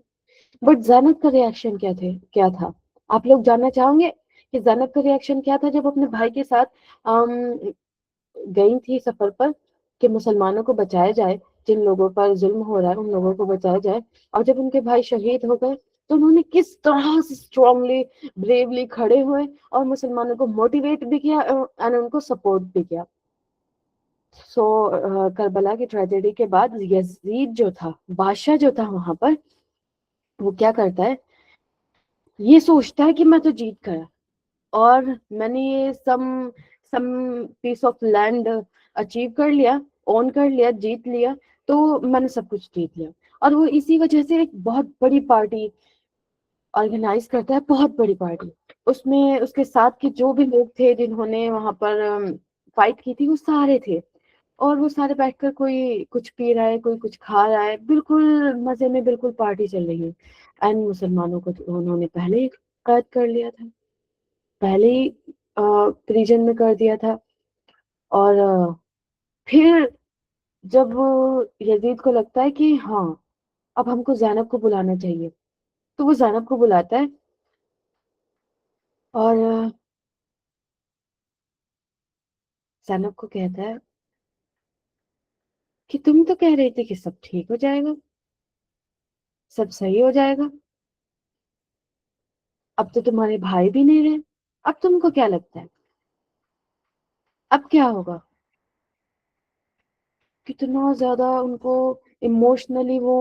بٹ زینب کا ریئیکشن کیا تھا؟ آپ لوگ جاننا چاہوں گے کہ زینب کا ریئیکشن کیا تھا جب اپنے بھائی کے ساتھ گئی تھی سفر پر کہ مسلمانوں کو بچایا جائے، جن لوگوں پر ظلم ہو رہا ہے ان لوگوں کو بچایا جائے. اور جب ان کے بھائی شہید ہو گئے تو انہوں نے کس طرح سے اسٹرانگلی بریولی کھڑے ہوئے اور مسلمانوں کو موٹیویٹ بھی کیا اور ان کو سپورٹ بھی کیا. سو کربلا کی ٹریجڈی کے بعد یزید جو تھا، بادشاہ جو تھا وہاں پر، وہ کیا کرتا ہے؟ یہ سوچتا ہے کہ میں تو جیت گیا اور میں نے یہ سم پیس آف لینڈ اچیو کر لیا، اون کر لیا، جیت لیا، تو میں نے سب کچھ جیت لیا. اور وہ اسی وجہ سے ایک بہت بڑی پارٹی آرگنائز کرتا ہے، بہت بڑی پارٹی. اس میں اس کے ساتھ کے جو بھی لوگ تھے جنہوں نے وہاں پر فائٹ کی تھی وہ سارے تھے، اور وہ سارے بیٹھ کر کوئی کچھ پی رہا ہے، کوئی کچھ کھا رہا ہے، بالکل مزے میں، بالکل پارٹی چل رہی ہے. اینڈ مسلمانوں کو تو انہوں نے پہلے ہی قید کر لیا تھا، پہلے ہی پریجن میں کر دیا تھا. اور پھر جب یزید کو لگتا ہے کہ ہاں اب ہم کو زینب کو بلانا چاہیے، تو وہ زینب کو بلاتا ہے اور زینب کو کہتا ہے کہ تم تو کہہ رہی تھی کہ سب ٹھیک ہو جائے گا، سب صحیح ہو جائے گا، اب تو تمہارے بھائی بھی نہیں رہے، اب تم کو کیا لگتا ہے اب کیا ہوگا؟ کتنا زیادہ ان کو ایموشنلی وہ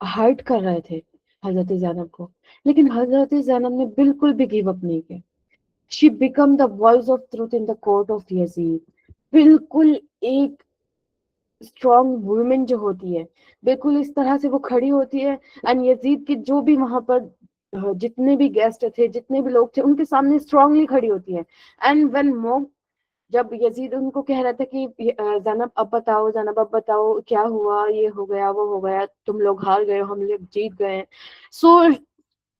ہرٹ کر رہے تھے حضرت زینب کو. لیکن حضرت زینب نے بالکل بھی گیو اپ نہیں کیا. She become the voice of truth in the court of Yazid. بالکل ایک اسٹرانگ وومن جو ہوتی ہے بالکل اس طرح سے وہ کھڑی ہوتی ہے. اینڈ یزید کے جو بھی وہاں پر جتنے بھی گیسٹ تھے جتنے بھی لوگ تھے ان کے سامنے اسٹرانگلی کھڑی ہوتی ہے. اینڈ وین موگ جب یزید ان کو کہہ رہا تھا کہ زینب اب بتاؤ زینب اب بتاؤ کیا ہوا یہ ہو گیا وہ ہو گیا تم لوگ ہار گئے ہم لوگ جیت گئے. So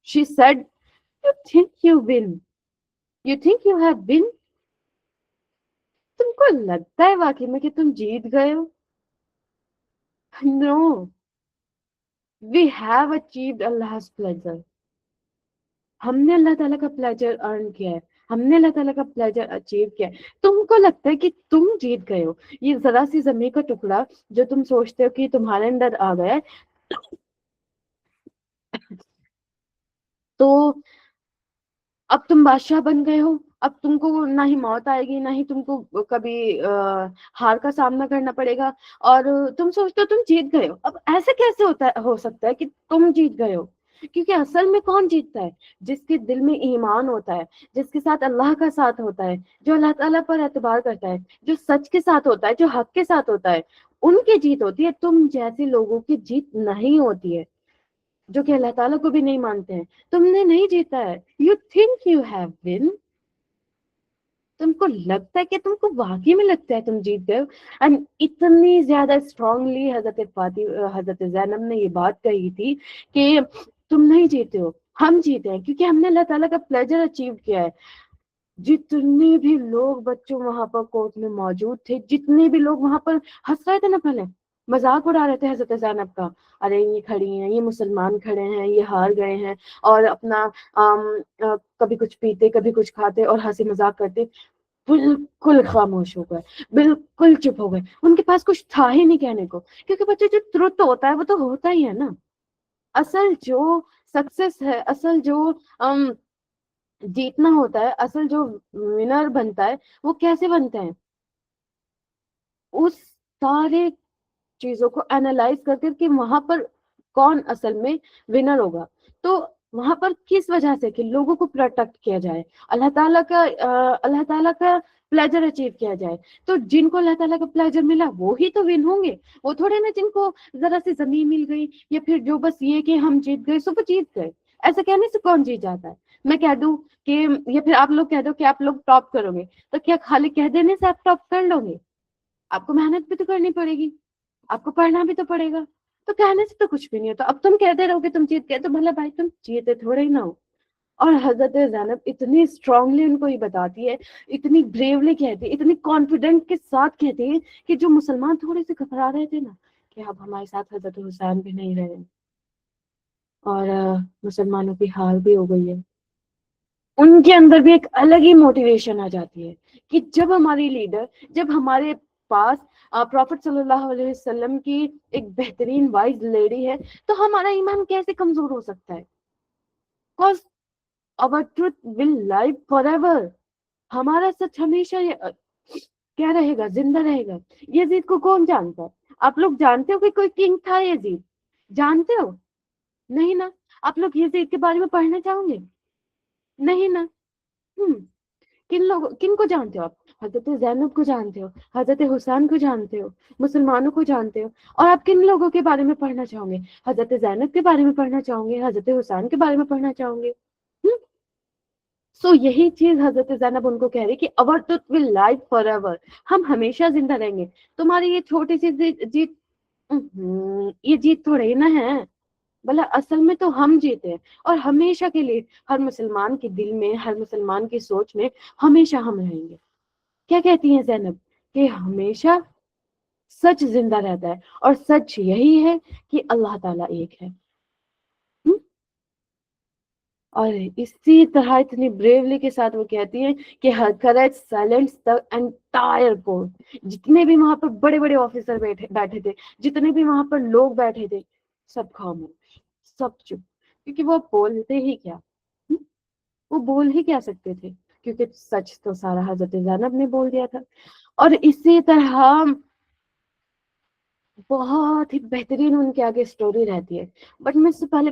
she said you think you won you think you have won. تم کو لگتا ہے واقعی میں کہ تم جیت گئے ہو؟ No. We have achieved Allah's pleasure. ہم نے اللہ تعالیٰ کا پلیجر ارن کیا ہے. ہم نے اللہ تعالیٰ کا پلیجر اچیو کیا ہے. تم کو لگتا ہے کہ تم جیت گئے ہو. یہ ذرا سی زمین کا ٹکڑا جو تم سوچتے ہو کہ تمہارے اندر آ گیا ہے تو اب تم بادشاہ بن گئے ہو. اب تم کو نہ ہی موت آئے گی نہ ہی تم کو کبھی ہار کا سامنا کرنا پڑے گا. اور تم سوچتے ہو تم جیت گئے ہو. اب ایسے کیسے ہو سکتا ہے کہ تم جیت گئے ہو؟ کیونکہ اصل میں کون جیتتا ہے؟ جس کے دل میں ایمان ہوتا ہے, جس کے ساتھ اللہ کا ساتھ ہوتا ہے, جو اللہ تعالیٰ پر اعتبار کرتا ہے, جو سچ کے ساتھ ہوتا ہے, جو حق کے ساتھ ہوتا ہے, ان کی جیت ہوتی ہے. تم جیسے لوگوں کی جیت نہیں ہوتی ہے جو کہ اللہ تعالیٰ کو بھی نہیں مانتے ہیں. تم نے نہیں جیتا ہے. You think you have won. تم کو لگتا ہے کہ تم کو واقعی میں لگتا ہے تم جیت گئے ہو. اینڈ اتنی زیادہ اسٹرانگلی حضرت زینب نے یہ بات کہی تھی کہ تم نہیں جیتے ہو ہم جیتے ہیں کیونکہ ہم نے اللہ تعالیٰ کا پلیجر اچیو کیا ہے. جتنے بھی لوگ بچوں وہاں پر کورٹ میں موجود تھے, جتنے بھی لوگ وہاں پر ہنس رہے تھے نا, پہلے مذاق اڑا رہے تھے حضرت زینب کا. ارے یہ کھڑی ہیں, یہ مسلمان کھڑے ہیں, یہ ہار گئے ہیں, اور اپنا کبھی کچھ پیتے کبھی کچھ کھاتے اور ہنسی مذاق کرتے. بالکل خاموش ہو گئے, بالکل چپ ہو گئے. ان کے پاس کچھ تھا ہی نہیں کہنے کو, کیونکہ بچے جو ٹروت ہوتا ہے وہ تو ہوتا ہی ہے نا. اصل جو سکسیس ہے, اصل جو جیتنا ہوتا ہے, اصل جو ونر بنتا ہے وہ کیسے بنتا ہے؟ اس سارے چیزوں کو اینالائز کر کر کہ وہاں پر کون اصل میں ونر ہوگا. تو وہاں پر کس وجہ سے کہ لوگوں کو پروٹیکٹ کیا جائے, اللہ تعالیٰ کا پلیجر اچیو کیا جائے. تو جن کو اللہ تعالیٰ کا پلیجر ملا وہی تو ون ہوں گے. وہ تھوڑے نا جن کو ذرا سی زمین مل گئی یا پھر جو بس یہ کہ ہم جیت گئے سو وہ جیت گئے. ایسے کہنے سے کون جیت جاتا ہے؟ میں کہہ دوں کہ یا پھر آپ لوگ کہہ دو کہ آپ لوگ ٹاپ کرو گے, تو کیا خالی کہہ دینے سے آپ ٹاپ کر لو گے؟ آپ کو محنت بھی تو کرنی پڑے گی, آپ کو پڑھنا بھی تو پڑے گا. تو کہنے سے تو کچھ بھی نہیں ہوتا. اب تم کہتے رہو کہ تم جیت گئے, تو بھلا بھائی تم جیتے تھوڑے ہی نہ ہو. اور حضرت زینب اتنی اسٹرانگلی ان کو یہ بتاتی ہے, اتنی بریولی کہتی ہے, اتنی کانفیڈنٹ کے ساتھ کہتی ہے کہ جو مسلمان تھوڑے سے گھبرا رہے تھے نا کہ اب ہمارے ساتھ حضرت حسین بھی نہیں رہے اور مسلمانوں کی حال بھی ہو گئی ہے, ان کے اندر بھی ایک الگ ہی موٹیویشن آ جاتی ہے کہ جب ہماری لیڈر, جب ہمارے پاس پروفٹ صلی اللہ علیہ وسلم کی ایک بہترین وائز لیڈی ہے, تو ہمارا ایمان کیسے کمزور ہو سکتا ہے؟ Because our truth will live forever. ہمارا سچ ہمیشہ کیا رہے گا, زندہ رہے گا. یزید کو کون جانتا ہے؟ آپ لوگ جانتے ہو کہ کوئی کنگ تھا یزید؟ جانتے ہو؟ نہیں نا. آپ لوگ یزید کے بارے میں پڑھنا چاہو گے؟ نہیں نا. کن کو جانتے ہو آپ؟ حضرت زینب کو جانتے ہو, حضرت حسین کو جانتے ہو, مسلمانوں کو جانتے ہو. اور آپ کن لوگوں کے بارے میں پڑھنا چاہو گے؟ حضرت زینب کے بارے میں پڑھنا چاہوں گے, حضرت حسین کے بارے میں پڑھنا چاہوں گے. سو یہی چیز حضرت زینب ان کو کہہ رہی کہ our truth will live forever. ہم ہمیشہ زندہ رہیں گے. تمہاری یہ چھوٹی سی جیت, یہ جیت تھوڑے ہی نہ ہے. بلا اصل میں تو ہم جیتے ہیں, اور ہمیشہ کے لیے ہر مسلمان کے دل میں, ہر مسلمان کی سوچ میں ہمیشہ ہم رہیں گے. کیا کہتی ہیں زینب؟ کہ ہمیشہ سچ زندہ رہتا ہے, اور سچ یہی ہے کہ اللہ تعالیٰ ایک ہے. اور اسی طرح اتنی بریولی کے ساتھ وہ کہتی ہیں کہ her courage silenced the entire court. جتنے بھی وہاں پر بڑے بڑے آفیسر بیٹھے تھے, جتنے بھی وہاں پر لوگ بیٹھے تھے, سب خاموش, سب چپ. کیونکہ وہ بولتے ہی کیا, وہ بول ہی کیا سکتے تھے, کیونکہ سچ تو سارا حضرت زینب نے بول دیا تھا. اور اسی طرح بہت ہی بہترین ان کے آگے سٹوری رہتی ہے. بٹ میں اس سے پہلے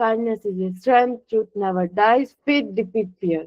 kindness is a strength, truth never dies, faith defeat fear।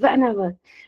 whenever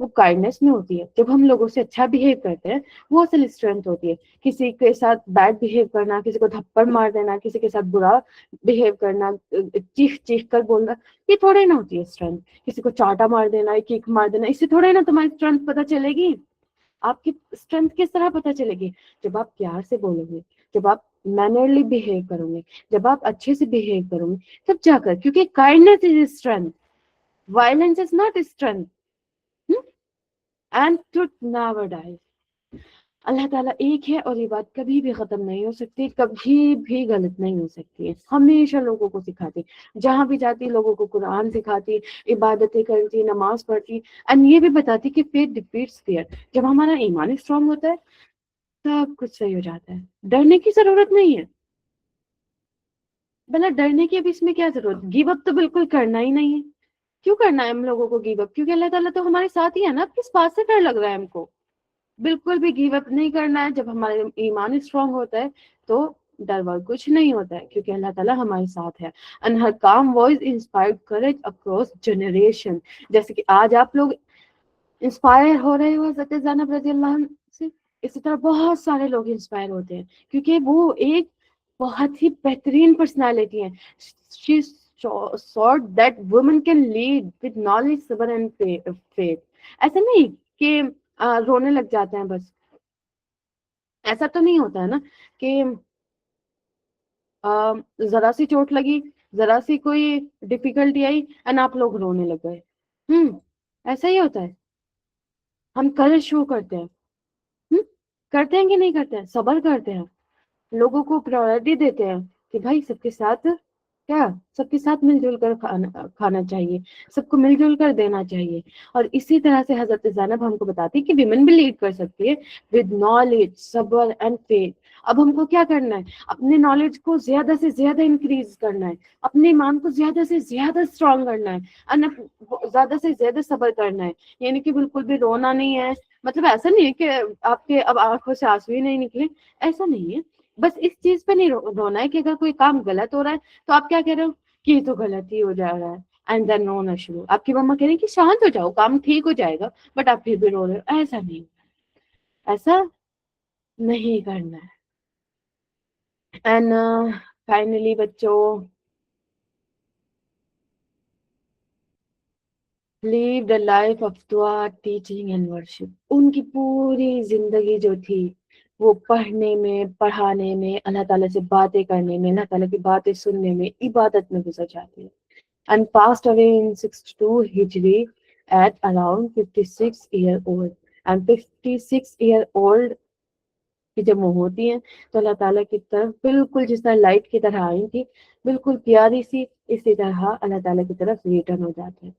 وہ کائنڈنیس میں ہوتی ہے. جب ہم لوگوں سے اچھا بہیو کرتے ہیں وہ اصل اسٹرینتھ ہوتی ہے. کسی کے ساتھ بیڈ بہیو کرنا, کسی کو تھپڑ مار دینا, کسی کے ساتھ برا بہیو کرنا, چیخ چیخ کر بولنا, یہ تھوڑے نہ ہوتی ہے اسٹرینتھ. کسی کو چاٹا مار دینا, کیک مار دینا, اس سے تھوڑے نا تمہاری اسٹرینتھ پتہ چلے گی. آپ کی اسٹرینتھ کس طرح پتہ چلے گی؟ جب آپ پیار سے بولو گے, جب آپ مینرلی بہیو کرو گے, جب آپ اچھے سے بہیو کرو گے, تب جا کر. کیونکہ kindness is strength, violence is not strength. And truth never dies. اللہ تعالیٰ ایک ہے اور یہ بات کبھی بھی ختم نہیں ہو سکتی, کبھی بھی غلط نہیں ہو سکتی ہے. ہمیشہ لوگوں کو سکھاتی, جہاں بھی جاتی لوگوں کو قرآن سکھاتی, عبادتیں کرتی, نماز پڑھتی, اینڈ یہ بھی بتاتی کہ فیتھ ڈیفیٹس فیئر. جب ہمارا ایمان اسٹرانگ ہوتا ہے سب کچھ صحیح ہو جاتا ہے. ڈرنے کی ضرورت نہیں ہے. بلا ڈرنے کی اب اس میں کیا ضرورت؟ گیو اپ تو بالکل کرنا ہی نہیں ہے. کیوں کرنا ہے ہم لوگوں کو گیو اپ؟ کیونکہ اللہ تعالیٰ تو ہمارے ساتھ ہی ہے نا. اب کس بات سے ڈر لگ رہا ہے ہم کو؟ بالکل بھی گیو اپ نہیں کرنا ہے. جب ہمارا ایمان اسٹرانگ ہوتا ہے تو ڈر ور کچھ نہیں ہوتا ہے, کیونکہ اللہ تعالیٰ ہمارے ساتھ ہے. And her calm voice inspired courage across generation. جیسے کہ آج آپ لوگ انسپائر ہو رہے ہو حضرت زینب رضی اللہ عنہ سے, اسی طرح بہت سارے لوگ انسپائر ہوتے ہیں, کیونکہ وہ ایک بہت ہی بہترین پرسنالٹی ہے. She showed that women can lead with knowledge, صبر and faith. ایسا نہیں کہ رونے لگ جاتے ہیں بس. ایسا تو نہیں ہوتا ہے نا کہ ذرا سی چوٹ لگی, ذرا سی کوئی ڈیفیکلٹی آئی and آپ لوگ رونے لگ گئے. ایسا ہی ہوتا ہے. ہم کرج شو کرتے ہیں, کرتے ہیں کہ نہیں کرتے ہیں؟ صبر کرتے ہیں, لوگوں کو پرائورٹی دیتے ہیں کہ بھائی سب کے ساتھ کیا, سب کے ساتھ مل جل کر کھانا چاہیے, سب کو مل جل کر دینا چاہیے. اور اسی طرح سے حضرت زینب ہم کو بتاتی کہ ویمن بھی لیڈ کر سکتی ہے ود نالج, صبر اینڈ فیتھ. اب ہم کو کیا کرنا ہے؟ اپنے نالج کو زیادہ سے زیادہ انکریز کرنا ہے, اپنے ایمان کو زیادہ سے زیادہ اسٹرانگ کرنا ہے, زیادہ سے زیادہ صبر کرنا ہے. یعنی کہ بالکل بھی رونا نہیں ہے. مطلب ایسا نہیں ہے کہ آپ کے اب آنکھوں سے آنسو ہی نہیں نکلے, ایسا نہیں ہے. بس اس چیز پہ نہیں رونا ہے کہ اگر کوئی کام غلط ہو رہا ہے تو آپ کیا کہہ رہے ہو کہ یہ تو غلط ہی ہو جا رہا ہے, اینڈ دین رونا شروع. آپ کی مما کہہ رہی ہیں کہ شانت ہو جاؤ, کام ٹھیک ہو جائے گا, بٹ آپ پھر بھی رو رہے ہو. ایسا نہیں, ایسا نہیں کرنا ہے. اینڈ فائنلی بچوں, لیو دا لائف آف دعا, ٹیچنگ اینڈ ورشپ. ان کی پوری زندگی جو تھی وہ پڑھنے میں, پڑھانے میں, اللہ تعالیٰ سے باتیں کرنے میں, اللہ تعالیٰ کی باتیں سننے میں, عبادت میں گزر جاتی ہے. And passed away in 62 Hijri at around 56 year old. And 56-year-old کی جب وہ ہوتی ہیں تو اللہ تعالیٰ کی طرف بالکل جس طرح لائٹ کی طرح آئی تھی, بالکل پیاری سی, اسی طرح اللہ تعالیٰ کی طرف ریٹرن ہو جاتے ہیں.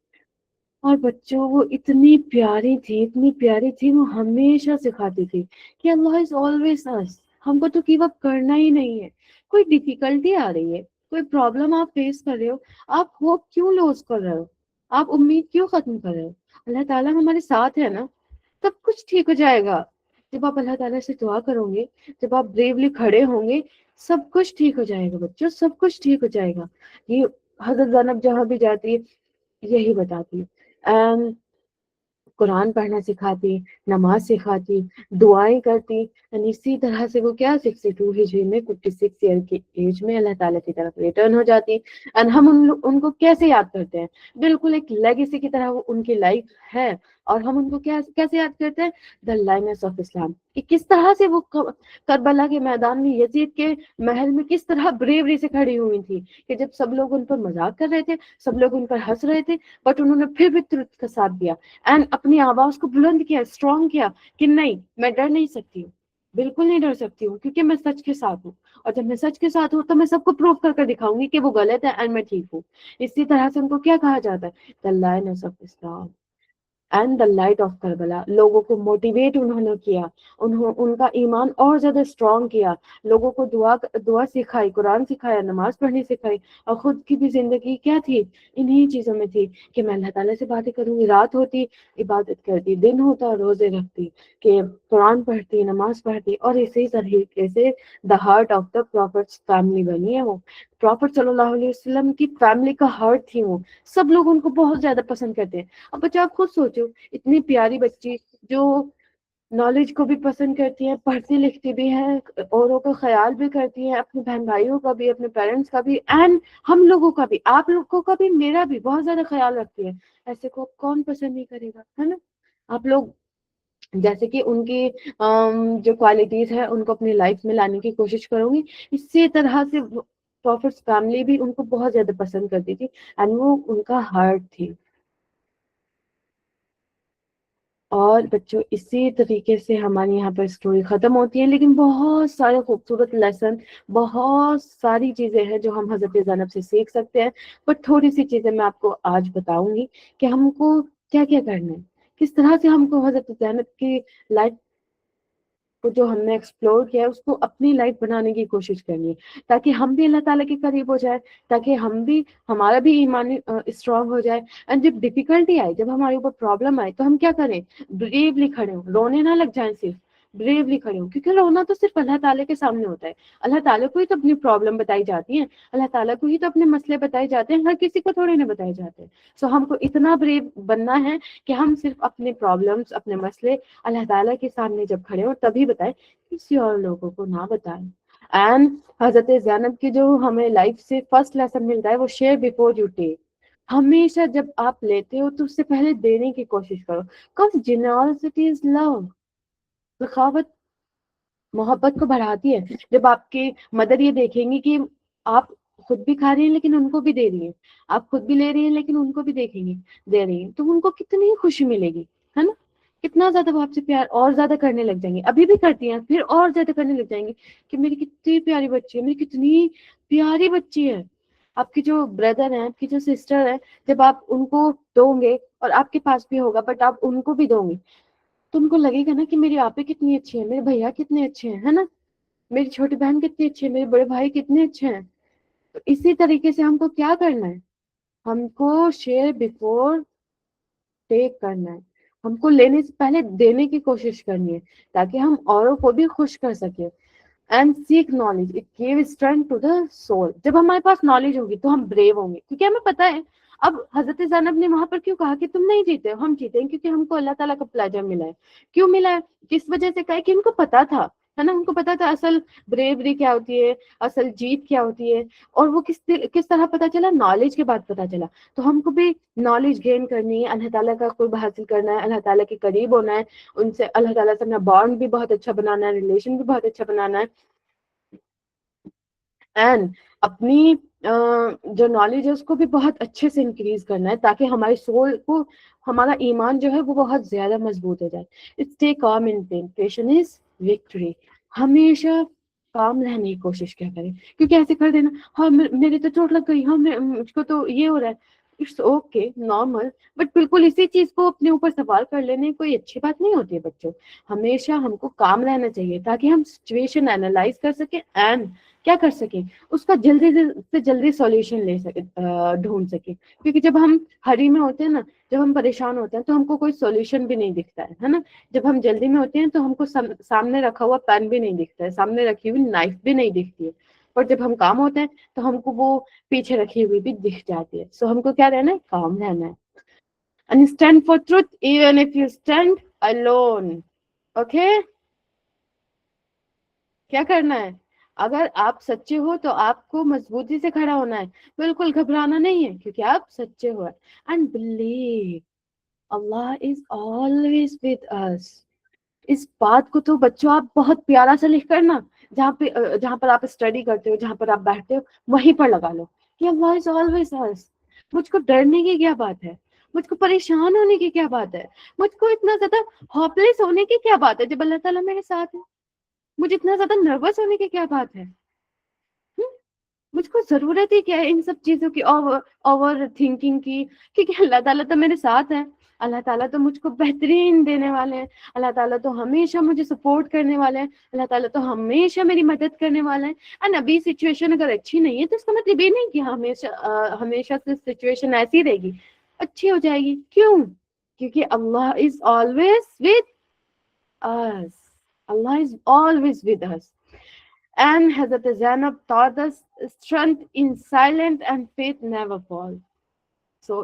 اور بچوں وہ اتنی پیاری تھی, اتنی پیاری تھی, وہ ہمیشہ سکھاتی تھی کہ اللہ از آلویز اس. ہم کو تو گیو اپ کرنا ہی نہیں ہے. کوئی ڈیفیکلٹی آ رہی ہے, کوئی پرابلم آپ فیس کر رہے ہو, آپ ہوپ کیوں لوز کر رہے ہو, آپ امید کیوں ختم کر رہے ہو؟ اللہ تعالیٰ ہمارے ساتھ ہے نا, سب کچھ ٹھیک ہو جائے گا. جب آپ اللہ تعالیٰ سے دعا کرو گے, جب آپ بریولی کھڑے ہوں گے, سب کچھ ٹھیک ہو جائے گا بچوں, سب کچھ ٹھیک ہو جائے گا. یہ حضرت زینب جہاں بھی جاتی ہے یہی بتاتی ہے. قرآن پڑھنا سکھاتی, نماز سکھاتی, دعائیں کرتی. اسی طرح سے وہ کیا 62 ہجری میں 56 ایئر کی ایج میں اللہ تعالیٰ کی طرف ریٹرن ہو جاتی. اینڈ ہم ان کو کیسے یاد کرتے ہیں؟ بالکل ایک لیگیسی کی طرح وہ ان کی لائف ہے. اور ہم ان کو کیسے یاد کرتے ہیں؟ دا لائنس آف اسلام, کہ کس طرح سے وہ کربلا کے میدان میں یزید کے محل میں کس طرح بریوری سے کھڑی ہوئی تھی, کہ جب سب لوگ ان پر مذاق کر رہے تھے, سب لوگ ان پر ہنس رہے تھے, بٹ انہوں نے پھر بھی ٹروتھ کا ساتھ دیا اینڈ اپنی آواز کو بلند کیا, اسٹرانگ کیا کہ نہیں میں ڈر نہیں سکتی ہوں, بالکل نہیں ڈر سکتی ہوں, کیونکہ میں سچ کے ساتھ ہوں. اور جب میں سچ کے ساتھ ہوں تو میں سب کو پروف کر دکھاؤں گی کہ وہ غلط ہے اینڈ میں ٹھیک ہوں. اسی طرح سے ان کو کیا کہا جاتا ہے؟ the lioness of Islam and the light of Karbala. لوگوں کو موٹیویٹ انہوں نے کیا, ان کا ایمان اور زیادہ اسٹرانگ کیا, لوگوں کو دعا سکھائی, قرآن سکھایا, نماز پڑھنی سکھائی. اور خود کی بھی زندگی کیا تھی؟ انہی چیزوں میں تھی کہ میں اللہ تعالیٰ سے باتیں کروں گی, رات ہوتی عبادت کرتی, دن ہوتا روزے رکھتی, کہ قرآن پڑھتی, نماز پڑھتی. اور اسی طریقے سے the heart of the prophet's family بنی ہے وہ. پروفٹ صلی اللہ علیہ وسلم کی فیملی کا ہارٹ تھی وہ، سب لوگ ان کو بہت زیادہ پسند کرتے ہیں. اب بچہ آپ خود سوچو، اتنی پیاری بچی جو نالج کو بھی پسند کرتی ہیں، پڑھتی لکھتی بھی ہے، اوروں کا خیال بھی کرتی ہیں، اپنے بہن بھائیوں کا بھی، اپنے پیرنٹس کا بھی، اینڈ ہم لوگوں کا بھی، آپ لوگوں کا بھی، میرا بھی بہت زیادہ خیال رکھتی ہے. ایسے کو کون پسند نہیں کرے گا، ہے نا؟ آپ لوگ جیسے کہ ان کی جو کوالٹیز ہے ان کو اپنی لائف میں لانے کی کوشش کروں گی، اسی طرح سے پروفٹس فیملی بھی ان کو بہت زیادہ پسند کرتی تھی، اینڈ وہ ان کا ہارٹ تھی. اور بچوں اسی طریقے سے ہماری یہاں پر اسٹوری ختم ہوتی ہے، لیکن بہت سارے خوبصورت لیسن، بہت ساری چیزیں ہیں جو ہم حضرت زینب سے سیکھ سکتے ہیں. بٹ تھوڑی سی چیزیں میں آپ کو آج بتاؤں گی کہ ہم کو کیا کیا کرنا ہے، کس طرح سے ہم کو حضرت زینب کی لائف کو جو ہم نے ایکسپلور کیا ہے اس کو اپنی لائف بنانے کی کوشش کرنی ہے، تاکہ ہم بھی اللہ تعالیٰ کے قریب ہو جائے، تاکہ ہم بھی، ہمارا بھی ایمان اسٹرانگ ہو جائے. اینڈ جب ڈیفیکلٹی آئے، جب ہمارے اوپر پرابلم آئے، تو ہم کیا کریں؟ بریولی کھڑے ہوں، رونے نہ لگ جائیں، صرف بریولی کھڑے ہوں، کیونکہ رونا تو صرف اللہ تعالیٰ کے سامنے ہوتا ہے. اللہ تعالیٰ کو ہی تو اپنی پرابلم بتائی جاتی ہیں، اللہ تعالیٰ کو ہی تو اپنے مسئلے بتائے جاتے ہیں، ہر کسی کو تھوڑے نہ بتائے جاتے ہیں. سو ہم کو اتنا بریو بننا ہے کہ ہم صرف اپنے پرابلمس، اپنے مسئلے اللہ تعالیٰ کے سامنے جب کھڑے ہوں تبھی بتائیں، کسی اور لوگوں کو نہ بتائیں. اینڈ حضرت زینب کی جو ہمیں لائف سے فرسٹ لیسن ملتا ہے وہ شیئر بیفور یو ٹیک. ہمیشہ جب آپ لیتے ہو تو اس سے پہلے دینے کی کوشش کرو. کب جنرosity از لو، سخاوت محبت کو بڑھاتی ہے. جب آپ کی مدر یہ دیکھیں گی کہ آپ خود بھی کھا رہی ہیں لیکن ان کو بھی دے رہی ہیں، آپ خود بھی لے رہی ہیں لیکن ان کو بھی دیکھیں گی دے رہی ہیں، تو ان کو کتنی خوشی ملے گی، ہے نا؟ کتنا زیادہ وہ آپ سے پیار اور زیادہ کرنے لگ جائیں گے. ابھی بھی کرتی ہیں، پھر اور زیادہ کرنے لگ جائیں گے کہ میری کتنی پیاری بچی ہے، میری کتنی پیاری بچی ہے. آپ کی جو بردر ہیں، آپ کی جو سسٹر ہیں، جب آپ ان کو دو گے، اور آپ کے پاس بھی ہوگا بٹ آپ ان کو بھی دو گے، تو ان کو لگے گا نا کہ میری آپی کتنی اچھی ہے، میرے بھیا کتنے اچھے ہیں، ہے نا؟ میری چھوٹی بہن کتنی اچھی ہے، میرے بڑے بھائی کتنے اچھے ہیں. تو اسی طریقے سے ہم کو کیا کرنا ہے؟ ہم کو شیئر بیفور ٹیک کرنا ہے. ہم کو لینے سے پہلے دینے کی کوشش کرنی ہے، تاکہ ہم اوروں کو بھی خوش کر سکیں. And seek knowledge, it give strength to the soul. جب ہمارے پاس نالج ہوگی تو ہم بریو ہوں گے، کیونکہ ہمیں پتہ ہے. اب حضرت زینب نے وہاں پر کیوں کہا کہ تم نہیں جیتے ہو؟ ہم جیتے ہیں کیونکہ ہم کو اللہ تعالیٰ کا پلیجر ملا ہے. کیوں ملا ہے؟ کس وجہ سے؟ کہا کہ ان کو پتا تھا، ہے نا؟ ان کو پتا تھا اصل بریوری کیا ہوتی ہے، اصل جیت کیا ہوتی ہے. اور وہ کس طرح پتا چلا؟ نالج کے بعد پتا چلا. تو ہم کو بھی نالج گین کرنی ہے، اللہ تعالیٰ کا قرب حاصل کرنا ہے، اللہ تعالیٰ کے قریب ہونا ہے، ان سے اللہ تعالیٰ سے اپنا بانڈ بھی بہت اچھا بنانا ہے، ریلیشن بھی بہت اچھا بنانا ہے. اینڈ اپنی جو نالج ہے اس کو بھی بہت اچھے سے انکریز کرنا ہے، تاکہ ہماری سول کو، ہمارا ایمان جو ہے وہ بہت زیادہ مضبوط ہو جائے. Stay calm in pain, patience is victory. ہمیشہ کام رہنے کی کوشش کیا کریں، کیونکہ ایسے کر دینا، ہاں میری تو چوٹ لگ گئی، ہاں مجھ کو تو یہ ہو رہا ہے، اٹس اوکے، نارمل. بٹ بالکل اسی چیز کو اپنے اوپر سوال کر لینے کوئی اچھی بات نہیں ہوتی ہے بچوں. ہمیشہ ہم کو کام رہنا چاہیے تاکہ ہم سچویشن اینالائز کر سکیں، اینڈ کیا کر سکیں، اس کا جلدی سے جلدی سولوشن لے سکے، ڈھونڈ سکے. کیونکہ جب ہم ہری میں ہوتے ہیں نا، جب ہم پریشان ہوتے ہیں تو ہم کو کوئی سولوشن بھی نہیں دکھتا ہے نا؟ جب ہم جلدی میں ہوتے ہیں تو ہم کو سامنے رکھا ہوا پین بھی نہیں دکھتا ہے، سامنے رکھی ہوئی نائف بھی نہیں دکھتی ہے. اور جب ہم کام ہوتے ہیں تو ہم کو وہ پیچھے رکھی ہوئی بھی دکھ جاتی ہے. سو ہم کو کیا رہنا ہے؟ کام رہنا ہے. And stand for truth even if you stand alone. Okay? کیا کرنا ہے؟ اگر آپ سچے ہو تو آپ کو مضبوطی سے کھڑا ہونا ہے، بالکل گھبرانا نہیں ہے، کیونکہ آپ سچے ہو. And believe Allah is always with us. اس بات کو تو بچوں آپ بہت پیارا سا لکھ کر نا، جہاں پر آپ اسٹڈی کرتے ہو، جہاں پر آپ بیٹھتے ہو، وہیں پر لگا لو کہ اللہ از آلویز اس. مجھ کو ڈرنے کی کیا بات ہے؟ مجھ کو پریشان ہونے کی کیا بات ہے؟ مجھ کو اتنا زیادہ ہوپلیس ہونے کی کیا بات ہے جب اللہ تعالیٰ میرے ساتھ ہے؟ مجھے اتنا زیادہ نروس ہونے کی کیا بات ہے؟ مجھ کو ضرورت ہی کیا ہے ان سب چیزوں کی، اوور تھنکنگ کی؟ کیونکہ اللہ تعالیٰ تو میرے ساتھ ہے، اللہ تعالیٰ تو مجھ کو بہترین دینے والے ہیں، اللہ تعالیٰ تو ہمیشہ مجھے سپورٹ کرنے والے ہیں، اللہ تعالیٰ تو ہمیشہ میری مدد کرنے والے ہیں. اینڈ ابھی سچویشن اگر اچھی نہیں ہے تو اس کا مطلب یہ نہیں کہ ہمیشہ سے سچویشن ایسی رہے گی، اچھی ہو جائے گی. کیوں؟ کیونکہ Allah is always with us. Allah is always with us. And Hazrat Zainab taught us strength in silence and faith never fall. So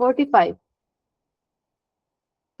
45,